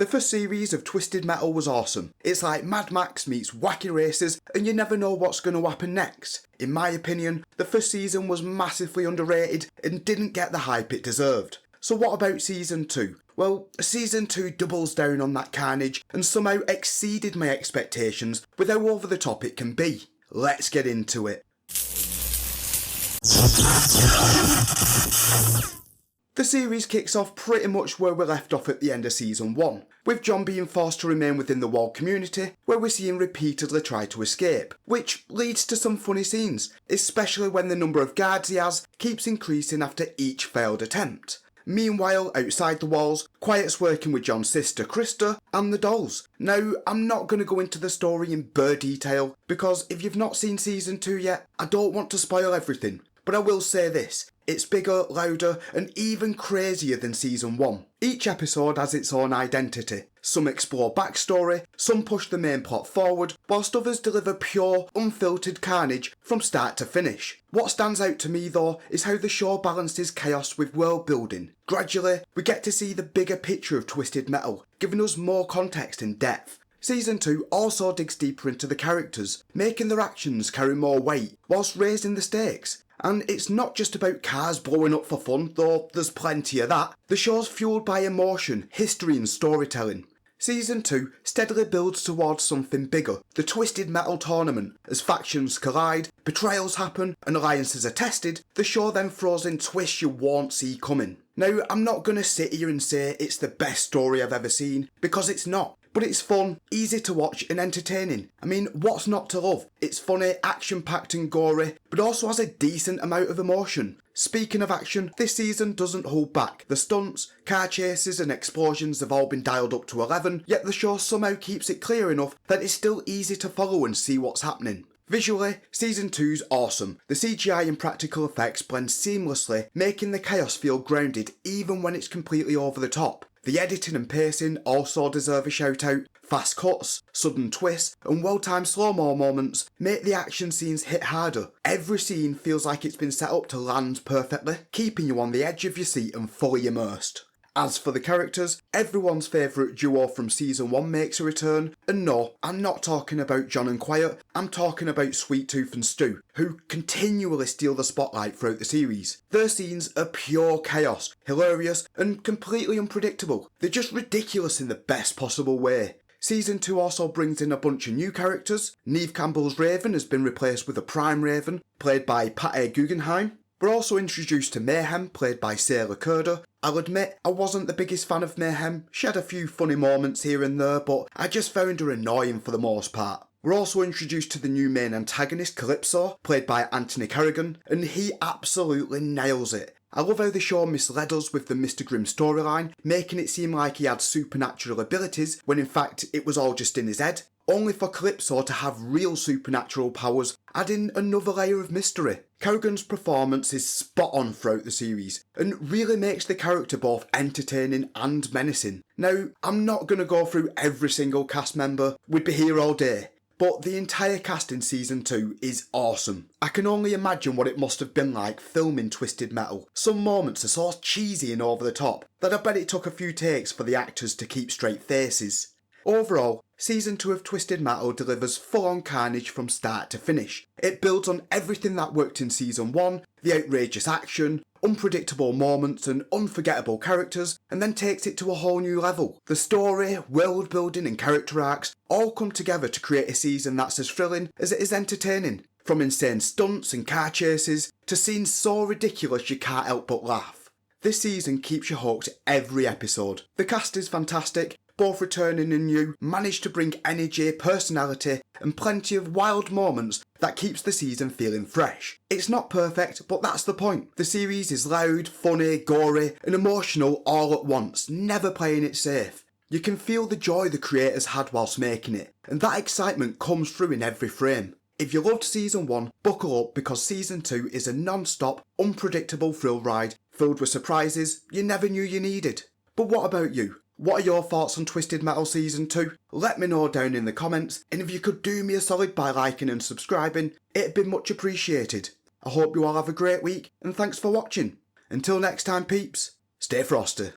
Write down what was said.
The first series of Twisted Metal was awesome. It's like Mad Max meets wacky races and you never know what's going to happen next. In my opinion, the first season was massively underrated and didn't get the hype it deserved. So what about season 2? Well, season 2 doubles down on that carnage and somehow exceeded my expectations with how over the top it can be. Let's get into it. The series kicks off pretty much where we left off at the end of season 1, with John being forced to remain within the walled community, where we see him repeatedly try to escape, which leads to some funny scenes, especially when the number of guards he has keeps increasing after each failed attempt. Meanwhile, outside the walls, Quiet's working with John's sister Krista and the dolls. Now, I'm not going to go into the story in detail, because if you've not seen season 2 yet, I don't want to spoil everything. But I will say this, it's bigger, louder, and even crazier than season 1. Each episode has its own identity. Some explore backstory, some push the main plot forward, whilst others deliver pure, unfiltered carnage from start to finish. What stands out to me though is how the show balances chaos with world building. Gradually, we get to see the bigger picture of Twisted Metal, giving us more context and depth. Season 2 also digs deeper into the characters, making their actions carry more weight, whilst raising the stakes. And it's not just about cars blowing up for fun, though there's plenty of that. The show's fueled by emotion, history and storytelling. Season 2 steadily builds towards something bigger, the Twisted Metal tournament. As factions collide, betrayals happen and alliances are tested, the show then throws in twists you won't see coming. Now, I'm not going to sit here and say it's the best story I've ever seen, because it's not. But it's fun, easy to watch and entertaining. I mean, what's not to love? It's funny, action-packed and gory, but also has a decent amount of emotion. Speaking of action, this season doesn't hold back. The stunts, car chases and explosions have all been dialed up to 11, yet the show somehow keeps it clear enough that it's still easy to follow and see what's happening. Visually, season 2's awesome. The CGI and practical effects blend seamlessly, making the chaos feel grounded even when it's completely over the top. The editing and pacing also deserve a shout out. Fast cuts, sudden twists and well-timed slow-mo moments make the action scenes hit harder. Every scene feels like it's been set up to land perfectly, keeping you on the edge of your seat and fully immersed. As for the characters, everyone's favourite duo from season 1 makes a return, and no, I'm not talking about John and Quiet, I'm talking about Sweet Tooth and Stu, who continually steal the spotlight throughout the series. Their scenes are pure chaos, hilarious and completely unpredictable. They're just ridiculous in the best possible way. Season 2 also brings in a bunch of new characters. Neve Campbell's Raven has been replaced with a Prime Raven, played by Pate Guggenheim. We're also introduced to Mayhem, played by Sailor Curda. I'll admit, I wasn't the biggest fan of Mayhem. She had a few funny moments here and there, but I just found her annoying for the most part. We're also introduced to the new main antagonist, Calypso, played by Anthony Carrigan, and he absolutely nails it. I love how the show misled us with the Mr. Grimm storyline, making it seem like he had supernatural abilities, when in fact it was all just in his head. Only for Calypso to have real supernatural powers, adding another layer of mystery. Carrigan's performance is spot on throughout the series, and really makes the character both entertaining and menacing. Now, I'm not going to go through every single cast member, we'd be here all day, but the entire cast in season 2 is awesome. I can only imagine what it must have been like filming Twisted Metal. Some moments are so cheesy and over the top, that I bet it took a few takes for the actors to keep straight faces. Overall, season 2 of Twisted Metal delivers full-on carnage from start to finish. It builds on everything that worked in season 1, the outrageous action, unpredictable moments and unforgettable characters, and then takes it to a whole new level. The story, world building and character arcs all come together to create a season that's as thrilling as it is entertaining. From insane stunts and car chases, to scenes so ridiculous you can't help but laugh. This season keeps you hooked every episode. The cast is fantastic, both returning and new, manage to bring energy, personality and plenty of wild moments that keeps the season feeling fresh. It's not perfect, but that's the point. The series is loud, funny, gory and emotional all at once, never playing it safe. You can feel the joy the creators had whilst making it, and that excitement comes through in every frame. If you loved season 1, buckle up because season 2 is a non-stop, unpredictable thrill ride filled with surprises you never knew you needed. But what about you? What are your thoughts on Twisted Metal Season 2? Let me know down in the comments, and if you could do me a solid by liking and subscribing, it'd be much appreciated. I hope you all have a great week, and thanks for watching. Until next time peeps, stay frosty.